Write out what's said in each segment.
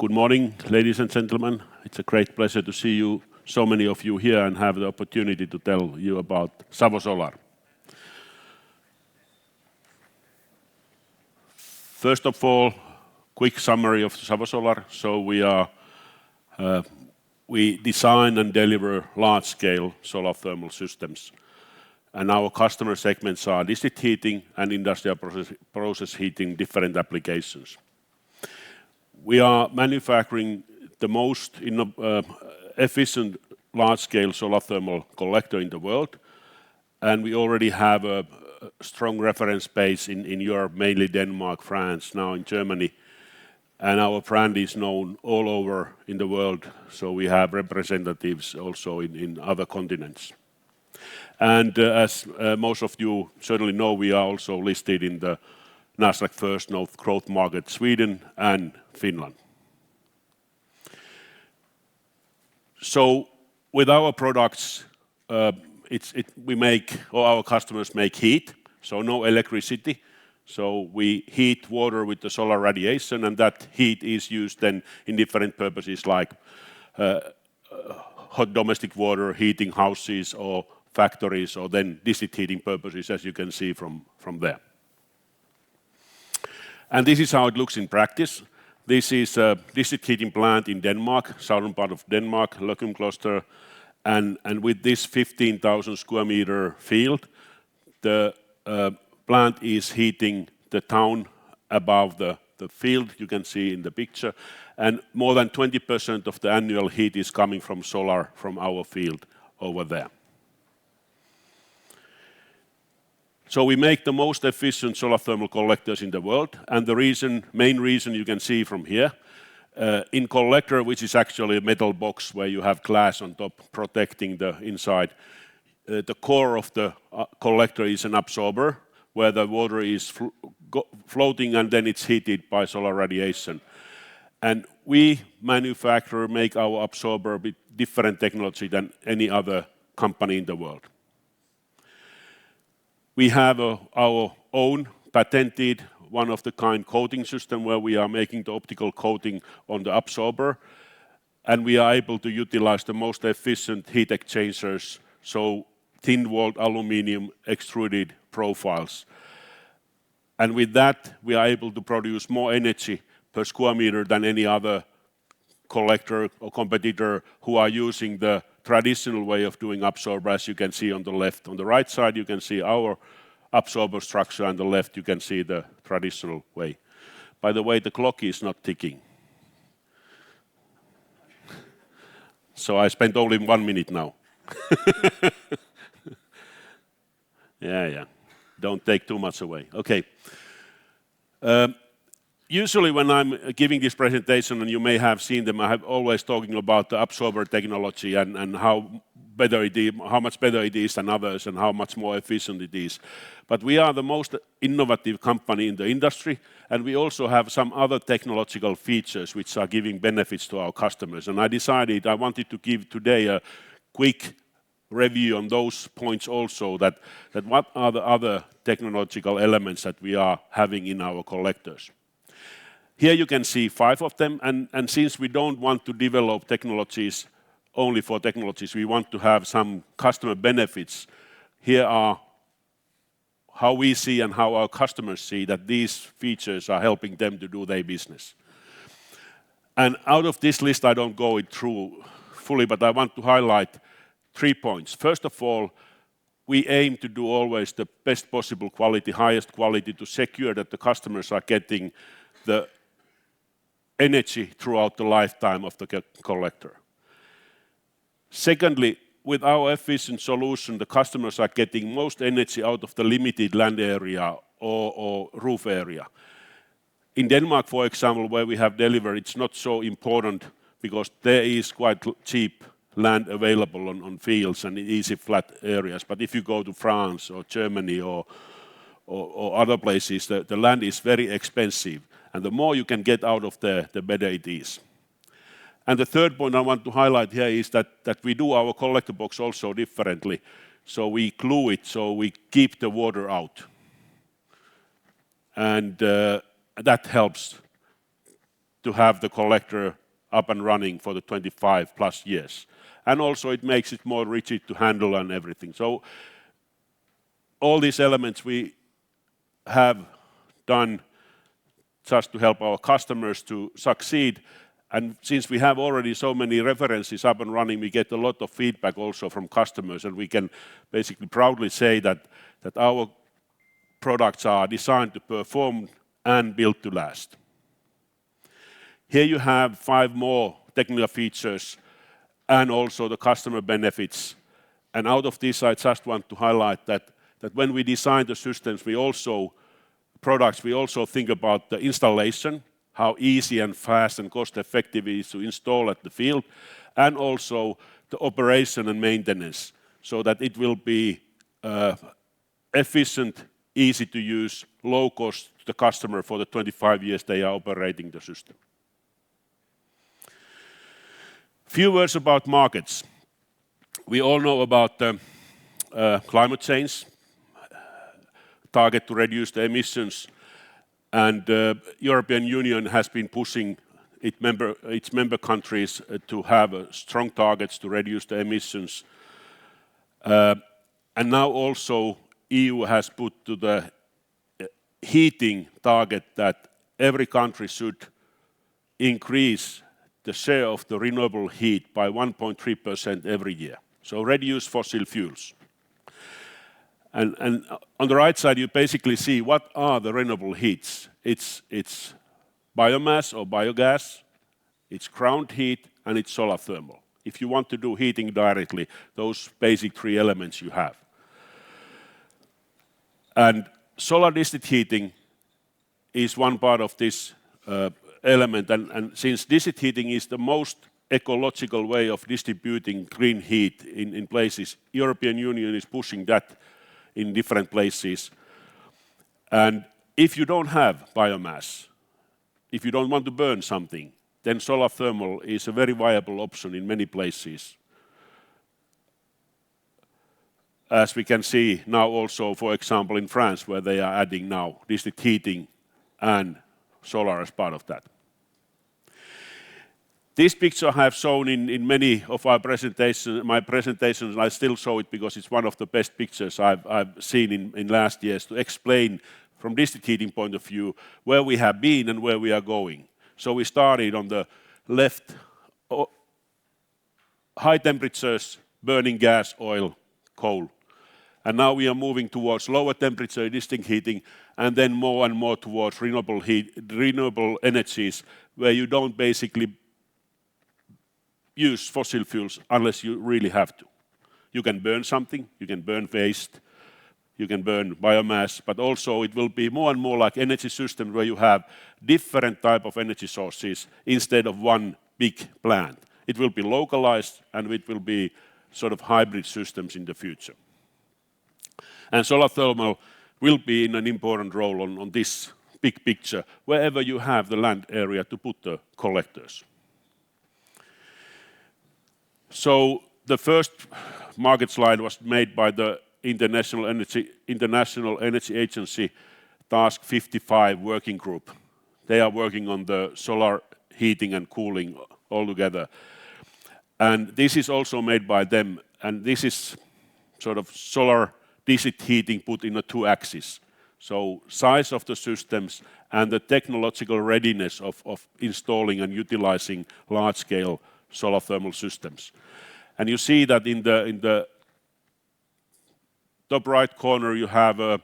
Good morning, ladies and gentlemen. It's a great pleasure to see you, so many of you here, and have the opportunity to tell you about Savosolar. First of all, quick summary of Savosolar. So we design and deliver large-scale solar thermal systems, and our customer segments are district heating and industrial process heating, different applications. We are manufacturing the most efficient large-scale solar thermal collector in the world, and we already have a strong reference base in Europe, mainly Denmark, France, now in Germany, and our brand is known all over in the world, so we have representatives also in other continents. And as most of you certainly know, we are also listed in the Nasdaq First North Growth Market, Sweden and Finland. So with our products, we make, or our customers make heat, so no electricity. So we heat water with the solar radiation, and that heat is used then in different purposes like hot domestic water, heating houses or factories, or then district heating purposes, as you can see from there. And this is how it looks in practice. This is a district heating plant in Denmark, southern part of Denmark, Løgum cluster, and with this 15,000 square meter field, the plant is heating the town above the field, you can see in the picture, and more than 20% of the annual heat is coming from solar from our field over there. So we make the most efficient solar thermal collectors in the world, and the main reason you can see from here, in collector, which is actually a metal box where you have glass on top protecting the inside, the core of the collector is an absorber where the water is floating and then it's heated by solar radiation. And we make our absorber with different technology than any other company in the world. We have our own patented one-of-the-kind coating system where we are making the optical coating on the absorber, and we are able to utilize the most efficient heat exchangers, so thin-walled aluminum extruded profiles. And with that, we are able to produce more energy per square meter than any other collector or competitor who are using the traditional way of doing absorber, as you can see on the left. On the right side, you can see our absorber structure, and on the left, you can see the traditional way. By the way, the clock is not ticking. So I spent only 1 minute now. Yeah. Don't take too much away. Okay. Usually when I'm giving this presentation, and you may have seen them, I have always talking about the absorber technology and how much better it is than others and how much more efficient it is. But we are the most innovative company in the industry, and we also have some other technological features which are giving benefits to our customers. And I decided I wanted to give today a quick review on those points also, that what are the other technological elements that we are having in our collectors. Here you can see 5 of them, and since we don't want to develop technologies only for technologies, we want to have some customer benefits. Here are how we see and how our customers see that these features are helping them to do their business. And out of this list, I don't go it through fully, but I want to highlight 3 points. First of all, we aim to do always the best possible quality, highest quality, to secure that the customers are getting the energy throughout the lifetime of the collector. Secondly, with our efficient solution, the customers are getting most energy out of the limited land area or roof area. In Denmark, for example, where we have delivered, it's not so important because there is quite cheap land available on fields and easy flat areas. But if you go to France or Germany or other places, the land is very expensive. And the more you can get out of there, the better it is. And the third point I want to highlight here is that we do our collector box also differently. So we glue it, so we keep the water out. And that helps to have the collector up and running for the 25 plus years. And also it makes it more rigid to handle and everything. So all these elements we have done just to help our customers to succeed. And since we have already so many references up and running, we get a lot of feedback also from customers, and we can basically proudly say that our products are designed to perform and built to last. Here you have 5 more technical features and also the customer benefits. And out of this, I just want to highlight that when we design the systems, we also think about the installation, how easy and fast and cost effective it is to install at the field, and also the operation and maintenance, so that it will be efficient, easy to use, low cost to the customer for the 25 years they are operating the system. Few words about markets. We all know about the climate change, target to reduce the emissions, and the European Union has been pushing its member countries to have strong targets to reduce the emissions. And now also EU has put to the heating target that every country should increase the share of the renewable heat by 1.3% every year. So reduce fossil fuels. And on the right side, you basically see what are the renewable heats. It's biomass or biogas, it's ground heat, and it's solar thermal. If you want to do heating directly, those basic 3 elements you have. And solar district heating is one part of this element. And since district heating is the most ecological way of distributing green heat in places, European Union is pushing that in different places. And if you don't have biomass, if you don't want to burn something, then solar thermal is a very viable option in many places. As we can see now also, for example, in France, where they are adding now district heating and solar as part of that. This picture I have shown in many of my presentations, I still show it because it's one of the best pictures I've seen in last years to explain from district heating point of view where we have been and where we are going. So we started on the left, high temperatures, burning gas, oil, coal. And now we are moving towards lower temperature district heating, and then more and more towards renewable energies, where you don't basically use fossil fuels unless you really have to. You can burn something, you can burn waste, you can burn biomass, but also it will be more and more like energy system where you have different type of energy sources instead of one big plant. It will be localized and it will be sort of hybrid systems in the future. And solar thermal will be in an important role on this big picture, wherever you have the land area to put the collectors. So the first market slide was made by the International Energy Agency Task 55 working group. They are working on the solar heating and cooling all together. And this is also made by them, and this is sort of solar district heating put in a 2 axes. So size of the systems and the technological readiness of installing and utilizing large-scale solar thermal systems. And you see that in the top right corner you have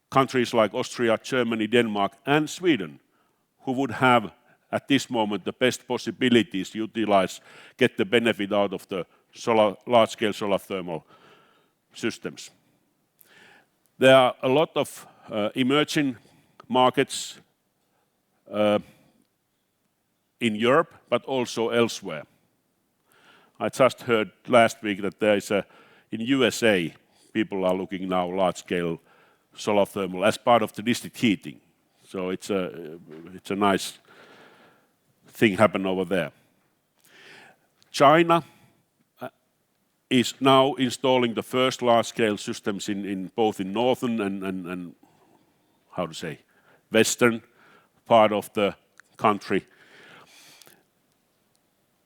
countries like Austria, Germany, Denmark, and Sweden, who would have at this moment the best possibilities to utilize, get the benefit out of the large-scale solar thermal systems. There are a lot of emerging markets in Europe, but also elsewhere. I just heard last week that there is in USA, people are looking now large-scale solar thermal as part of the district heating. So it's a nice thing happen over there. China is now installing the first large-scale systems in both in northern and how to say, western part of the country.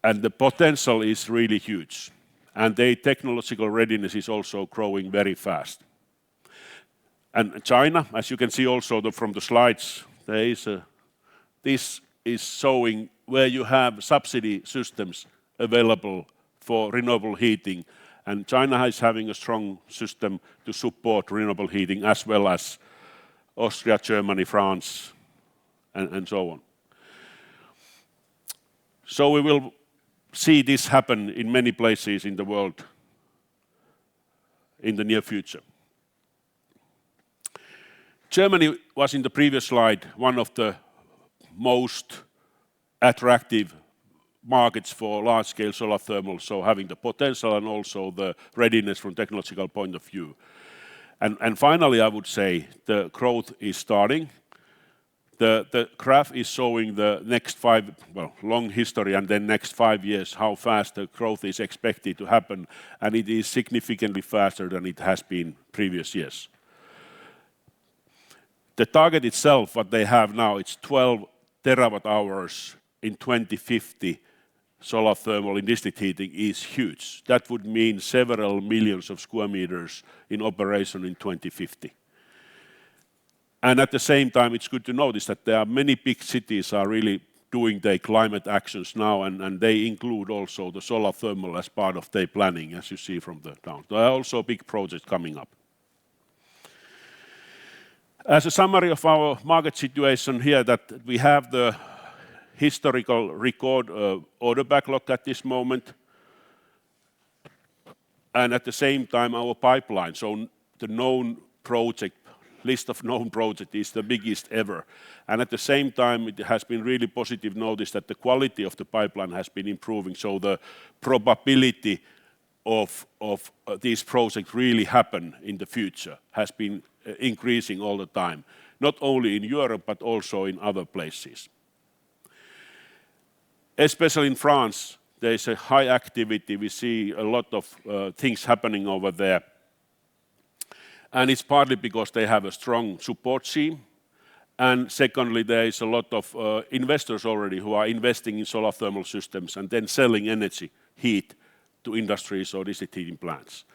And the potential is really huge. And their technological readiness is also growing very fast. And China, as you can see also from the slides, this is showing where you have subsidy systems available for renewable heating. And China is having a strong system to support renewable heating, as well as Austria, Germany, France, and so on. So we will see this happen in many places in the world in the near future. Germany was in the previous slide one of the most attractive markets for large-scale solar thermal, so having the potential and also the readiness from technological point of view. And finally, I would say the growth is starting. The graph is showing the next long history and then next 5 years, how fast the growth is expected to happen, and it is significantly faster than it has been previous years. The target itself, what they have now, it's 12 terawatt hours in 2050. Solar thermal in district heating is huge. That would mean several millions of square meters in operation in 2050. And at the same time, it's good to notice that there are many big cities are really doing their climate actions now, and they include also the solar thermal as part of their planning, as you see from the down. There are also big projects coming up. As a summary of our market situation here, that we have the historical record order backlog at this moment, and at the same time our pipeline, so the known project, list of known projects is the biggest ever. And at the same time, it has been really positive notice that the quality of the pipeline has been improving, so the probability of these projects really happen in the future has been increasing all the time, not only in Europe but also in other places. Especially in France, there is a high activity. We see a lot of things happening over there. And it's partly because they have a strong support team. And secondly, there is a lot of investors already who are investing in solar thermal systems and then selling energy, heat, to industries or district heating plants.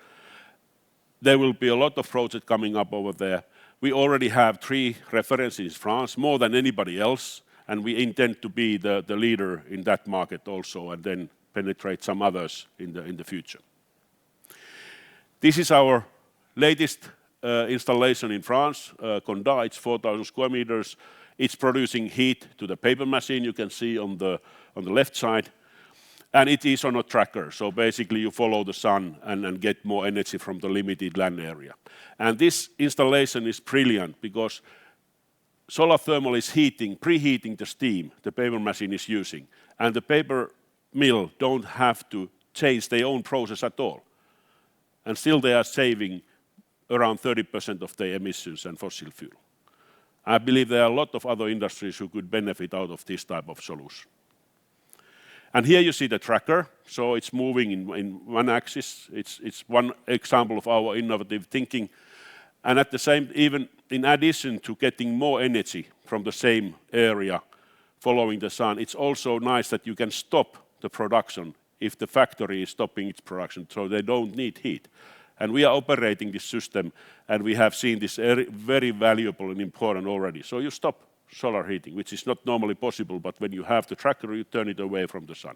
There will be a lot of projects coming up over there. We already have 3 references in France, more than anybody else, and we intend to be the leader in that market also, and then penetrate some others in the future. This is our latest installation in France, Condat. It's 4,000 square meters. It's producing heat to the paper machine, you can see on the left side. And it is on a tracker, so basically you follow the sun and get more energy from the limited land area. And this installation is brilliant because solar thermal is preheating the steam the paper machine is using. And the paper mill don't have to change their own process at all. And still they are saving around 30% of their emissions and fossil fuel. I believe there are a lot of other industries who could benefit out of this type of solution. And here you see the tracker, so it's moving in one axis. It's one example of our innovative thinking. And at the same, even in addition to getting more energy from the same area following the sun, it's also nice that you can stop the production if the factory is stopping its production, so they don't need heat. And we are operating this system, and we have seen this very valuable and important already. So you stop solar heating, which is not normally possible, but when you have the tracker, you turn it away from the sun.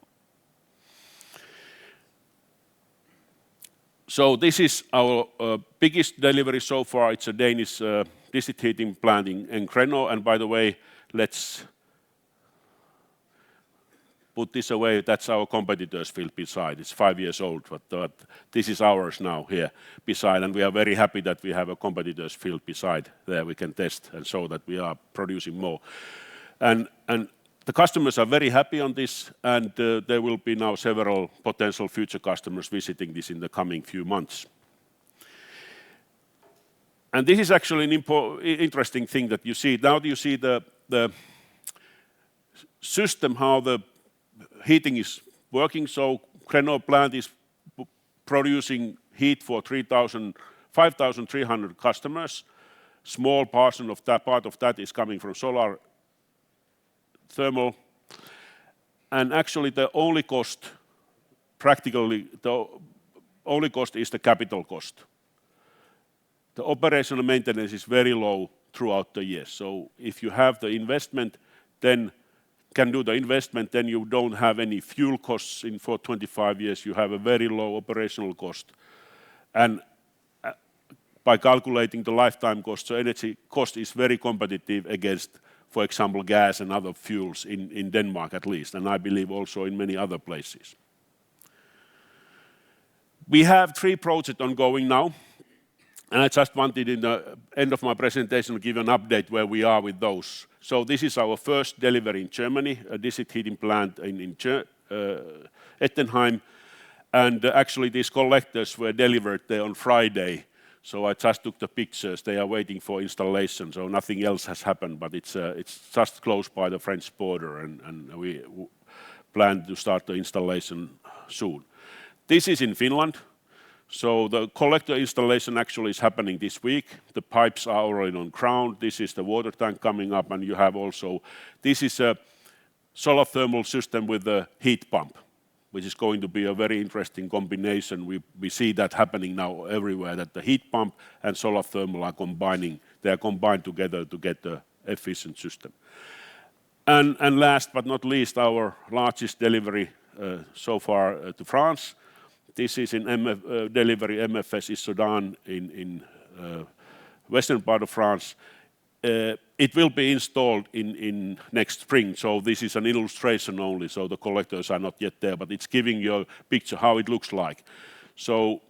So this is our biggest delivery so far. It's a Danish district heating plant in Renewable. And by the way, let's put this away. That's our competitors' field beside. It's 5 years old, but this is ours now here beside. And we are very happy that we have a competitors' field beside there. We can test and show that we are producing more. And the customers are very happy on this, and there will be now several potential future customers visiting this in the coming few months. And this is actually an interesting thing that you see. Now you see the system, how the heating is working. So Renewable plant is producing heat for 5,300 customers. Small part of that is coming from solar thermal. And actually the only cost, practically the only cost is the capital cost. The operational maintenance is very low throughout the year. So if you have the investment, then can do the investment, then you don't have any fuel costs for 25 years. You have a very low operational cost. And by calculating the lifetime cost, so energy cost is very competitive against, for example, gas and other fuels in Denmark at least, and I believe also in many other places. We have 3 projects ongoing now, and I just wanted in the end of my presentation to give an update where we are with those. So this is our first delivery in Germany, a district heating plant in Ettenheim, and actually these collectors were delivered there on Friday. So I just took the pictures. They are waiting for installation, so nothing else has happened, but it's just close by the French border, and we plan to start the installation soon. This is in Finland. So the collector installation actually is happening this week. The pipes are already on ground. This is the water tank coming up, and you have also, this is a solar thermal system with a heat pump, which is going to be a very interesting combination. We see that happening now everywhere, that the heat pump and solar thermal are combining. They are combined together to get the efficient system. And last but not least, our largest delivery so far to France. This is in delivery MFS is Sedan in western part of France. It will be installed in next spring, so this is an illustration only, so the collectors are not yet there, but it's giving you a picture how it looks like. So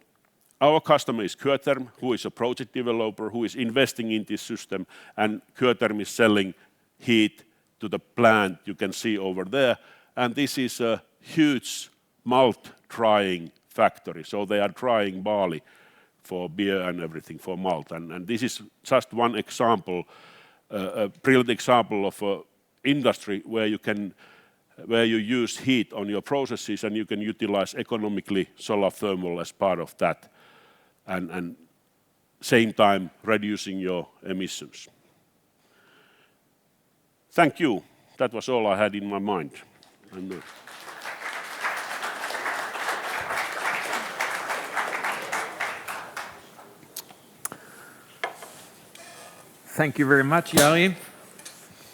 our customer is Kyotherm, who is a project developer, who is investing in this system, and Kyotherm is selling heat to the plant you can see over there. And this is a huge malt drying factory, so they are drying barley for beer and everything for malt. And this is just one example, a brilliant example of an industry where you use heat on your processes and you can utilize economically solar thermal as part of that, and same time reducing your emissions. Thank you. That was all I had in my mind. Thank you very much, Jari.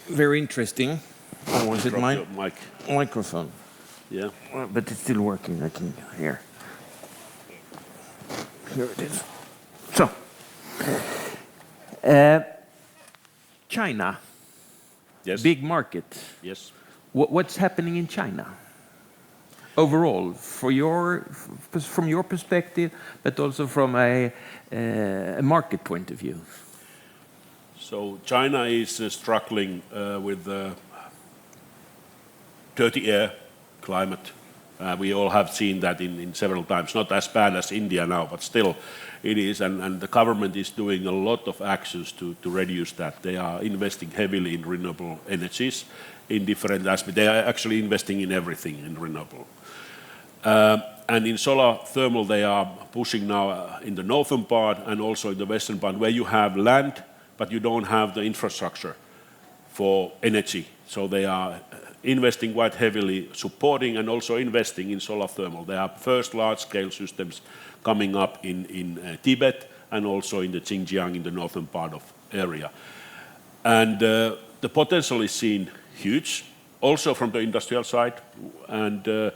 Very interesting. Oh, was it my microphone? Yeah. But it's still working, I can hear. Here it is. So, China. Yes. Big market. Yes. What's happening in China? Overall, from your perspective, but also from a market point of view. So China is struggling with dirty air, climate. We all have seen that in several times, not as bad as India now, but still it is. And the government is doing a lot of actions to reduce that. They are investing heavily in renewable energies in different aspects. They are actually investing in everything in renewable. And in solar thermal, they are pushing now in the northern part and also in the western part where you have land, but you don't have the infrastructure for energy. So they are investing quite heavily, supporting and also investing in solar thermal. There are first large-scale systems coming up in Tibet and also in the Xinjiang in the northern part of area. And the potential is seen huge, also from the industrial side. And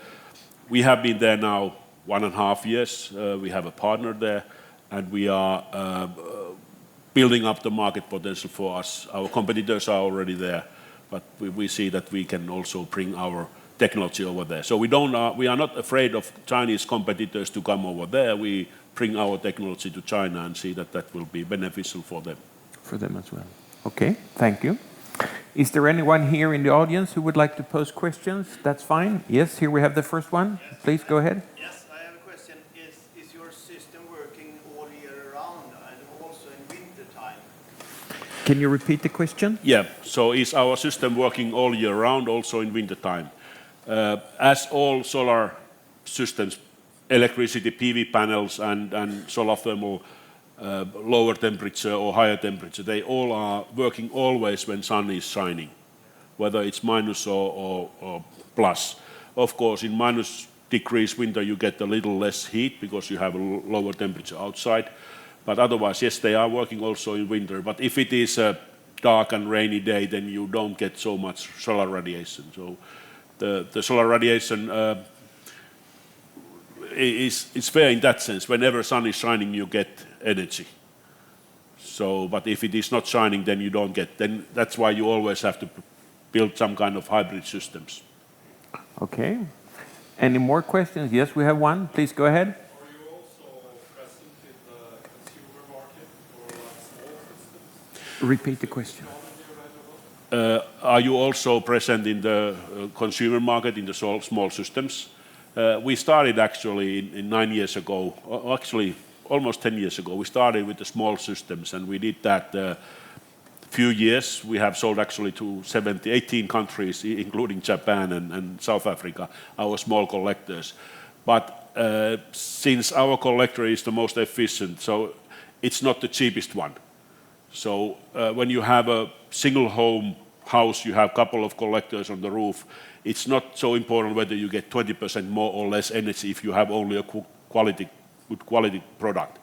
we have been there now 1.5 years. We have a partner there, and we are building up the market potential for us. Our competitors are already there, but we see that we can also bring our technology over there. So we are not afraid of Chinese competitors to come over there. We bring our technology to China and see that that will be beneficial for them. For them as well. Okay, thank you. Is there anyone here in the audience who would like to pose questions? That's fine. Yes, here we have the first one. Yes. Please go ahead. Yes, I have a question. Is your system working all year round and also in winter time? Can you repeat the question? Yeah, so is our system working all year round, also in winter time? As all solar systems, electricity, PV panels and solar thermal, lower temperature or higher temperature, they all are working always when sun is shining. whether it's minus or plus. Of course, in minus degrees winter, you get a little less heat because you have a lower temperature outside. But otherwise, yes, they are working also in winter. But if it is a dark and rainy day, then you don't get so much solar radiation. So the solar radiation is fair in that sense. Whenever sun is shining, you get energy. So, but if it is not shining, then you don't get. Then that's why you always have to build some kind of hybrid systems. Okay. Any more questions? Yes, we have one. Please go ahead. Are you also present in the consumer market for small systems? Repeat the question. Are you also present in the consumer market in the small systems? We started actually in 9 years ago, actually almost 10 years ago. We started with the small systems, and we did that few years. We have sold actually to 18 countries, including Japan and South Africa, our small collectors. But since our collector is the most efficient, so it's not the cheapest one. So when you have a single home house, you have a couple of collectors on the roof, it's not so important whether you get 20% more or less energy if you have only a good quality product.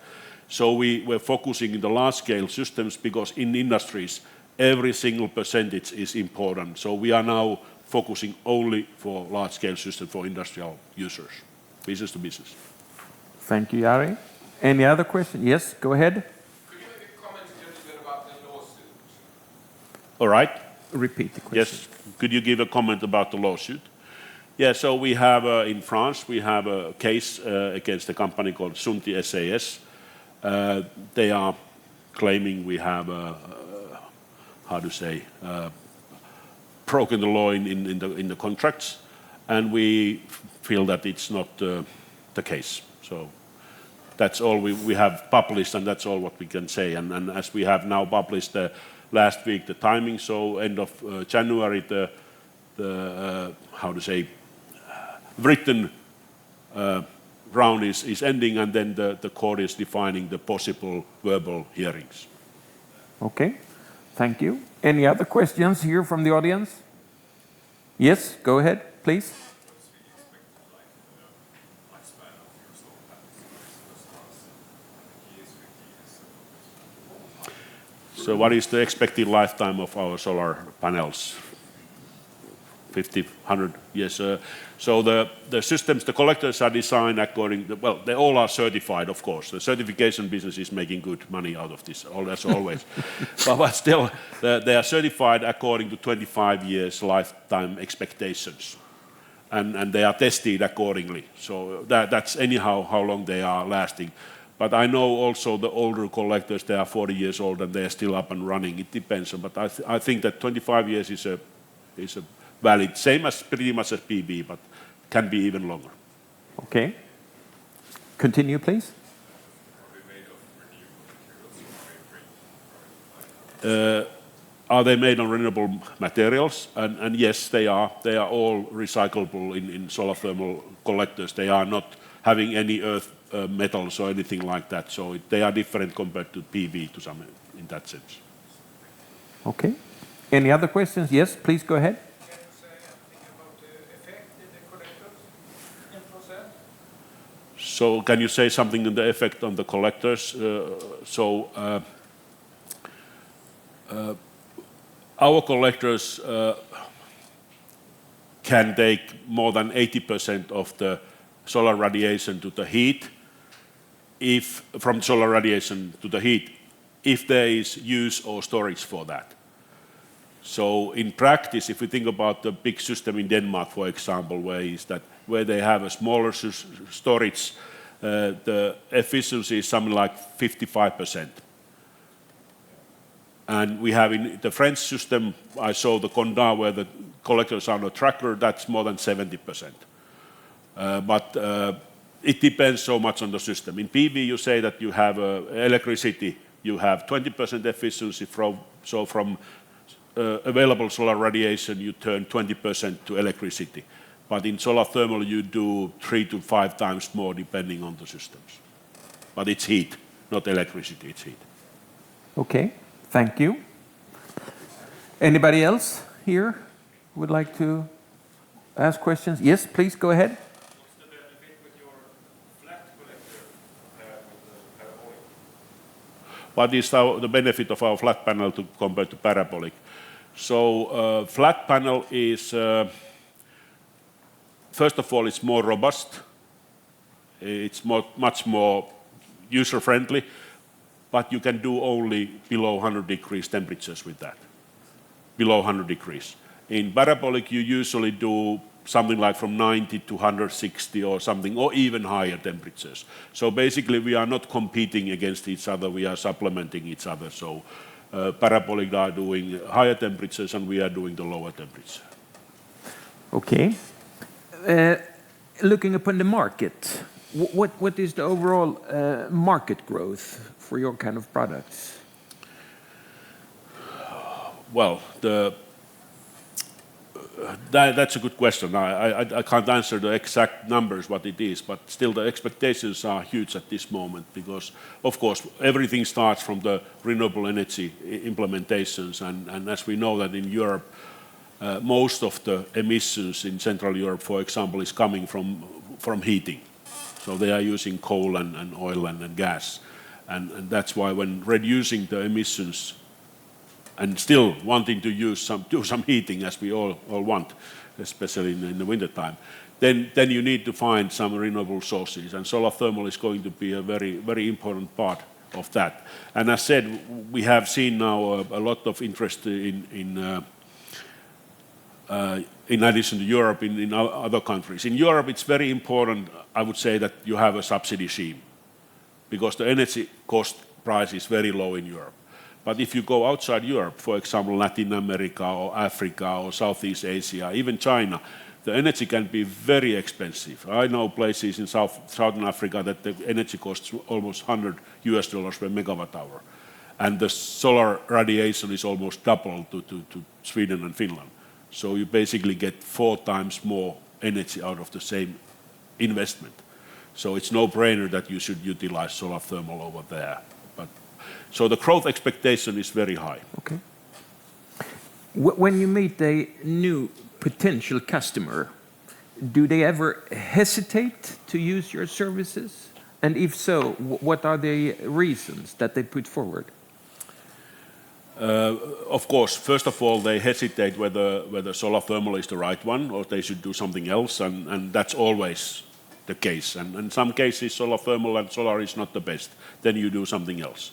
So we were focusing in the large-scale systems because in industries, every single percentage is important. So we are now focusing only for large-scale systems for industrial users, business to business. Thank you, Jari. Any other question? Yes, go ahead. Could you maybe comment a little bit about the lawsuit? All right. Repeat the question. Yes. Could you give a comment about the lawsuit? Yeah, so we have in France, we have a case against a company called Sunti SAS. They are claiming we have, broken the law in the contracts, and we feel that it's not the case. So that's all we have published, and that's all what we can say. And as we have now published last week the timing, so end of January, the written round is ending, and then the court is defining the possible verbal hearings. Okay, thank you. Any other questions here from the audience? Yes, go ahead, please. So what is the expected lifetime of our solar panels? 50, 100 years. So the systems, the collectors are designed according to, well, they all are certified, of course. The certification business is making good money out of this, as always. but still, they are certified according to 25 years lifetime expectations. And they are tested accordingly. So that's anyhow how long they are lasting. But I know also the older collectors, they are 40 years old and they are still up and running. It depends. But I think that 25 years is a valid, same as pretty much as PV, but can be even longer. Okay. Continue, please. Are they made on renewable materials? And yes, they are. They are all recyclable in solar thermal collectors. They are not having any earth metals or anything like that. So they are different compared to PV to some in that sense. Okay. Any other questions? Yes, please go ahead. Can you say anything about the effect in the collectors in percent? So can you say something on the effect on the collectors? Our collectors can take more than 80% of the solar radiation to the heat, from solar radiation to the heat, if there is use or storage for that. So in practice, if we think about the big system in Denmark, for example, where they have a smaller storage, the efficiency is something like 55%. And we have in the French system, I saw the Condat where the collectors are on a tracker, that's more than 70%. But it depends so much on the system. In PV, you say that you have electricity, you have 20% efficiency from available solar radiation, you turn 20% to electricity. But in solar thermal, you do 3 to 5 times more depending on the systems. But it's heat, not electricity, it's heat. Okay, thank you. Anybody else here? would like to ask questions? Yes, please go ahead. What's the benefit with your flat collector compared with the parabolic? What is the benefit of our flat panel compared to parabolic? So flat panel is, first of all, it's more robust. It's much more user-friendly, but you can do only below 100 degrees temperatures with that, below 100 degrees. In parabolic, you usually do something like from 90 to 160 or something, or even higher temperatures. So basically, we are not competing against each other, we are supplementing each other. So parabolic are doing higher temperatures and we are doing the lower temperature. Okay. Looking upon the market, what is the overall market growth for your kind of products? Well, that's a good question. I can't answer the exact numbers what it is, but still the expectations are huge at this moment because, of course, everything starts from the renewable energy implementations, and as we know that in Europe, most of the emissions in Central Europe, for example, is coming from heating. So they are using coal and oil and gas, and that's why when reducing the emissions and still wanting to do some heating as we all want, especially in the winter time, then you need to find some renewable sources, and solar thermal is going to be a very important part of that. And as said, we have seen now a lot of interest in addition to Europe, in other countries. In Europe, it's very important, I would say, that you have a subsidy scheme, because the energy cost price is very low in Europe. But if you go outside Europe, for example, Latin America or Africa or Southeast Asia, even China, the energy can be very expensive. I know places in Southern Africa that the energy costs almost $100 per megawatt hour. And the solar radiation is almost double to Sweden and Finland. So you basically get 4 times more energy out of the same investment. So it's no-brainer that you should utilize solar thermal over there. So the growth expectation is very high. Okay. When you meet a new potential customer, do they ever hesitate to use your services? And if so, what are the reasons that they put forward? Of course, first of all, they hesitate whether solar thermal is the right one or they should do something else, and that's always the case. And in some cases, solar thermal and solar is not the best. Then you do something else.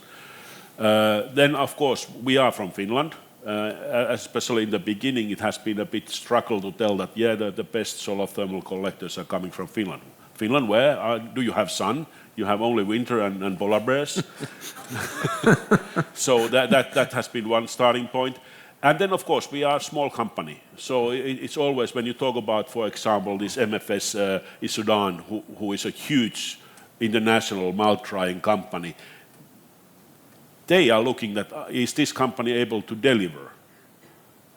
Then, of course, we are from Finland. Especially in the beginning, it has been a bit struggle to tell that, yeah, the best solar thermal collectors are coming from Finland. Finland, where? Do you have sun? You have only winter and polar bears. So that has been one starting point. And then, of course, we are a small company. So it's always, when you talk about, for example, this MFS in Sudan, who is a huge international mouth-drying company, they are looking at, is this company able to deliver?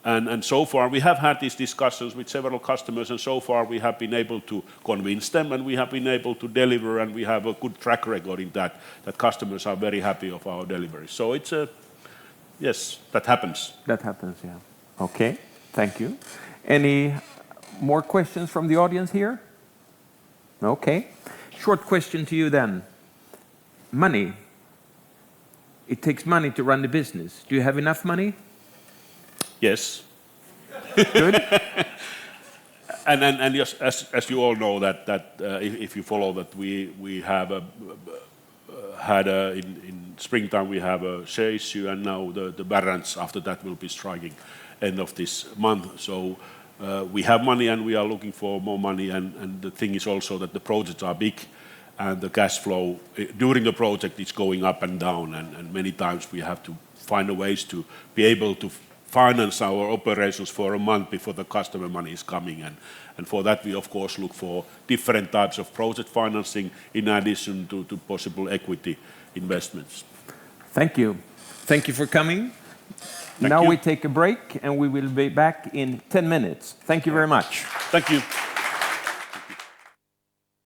And so far, we have had these discussions with several customers, and so far we have been able to convince them, and we have been able to deliver, and we have a good track record in that customers are very happy of our delivery. So it's yes, that happens. That happens, yeah. Okay, thank you. Any more questions from the audience here? Okay. Short question to you then. Money. It takes money to run the business. Do you have enough money? Yes. Good. And yes, as you all know that if you follow that, we have had in springtime we have a share issue, and now the warrants after that will be striking end of this month. So we have money and we are looking for more money, and the thing is also that the projects are big. And the cash flow during the project is going up and down, and many times we have to find ways to be able to finance our operations for a month before the customer money is coming. And for that we of course look for different types of project financing in addition to possible equity investments. Thank you. Thank you for coming. Thank now you. we take a break and we will be back in 10 minutes. Thank you very much. Thank you.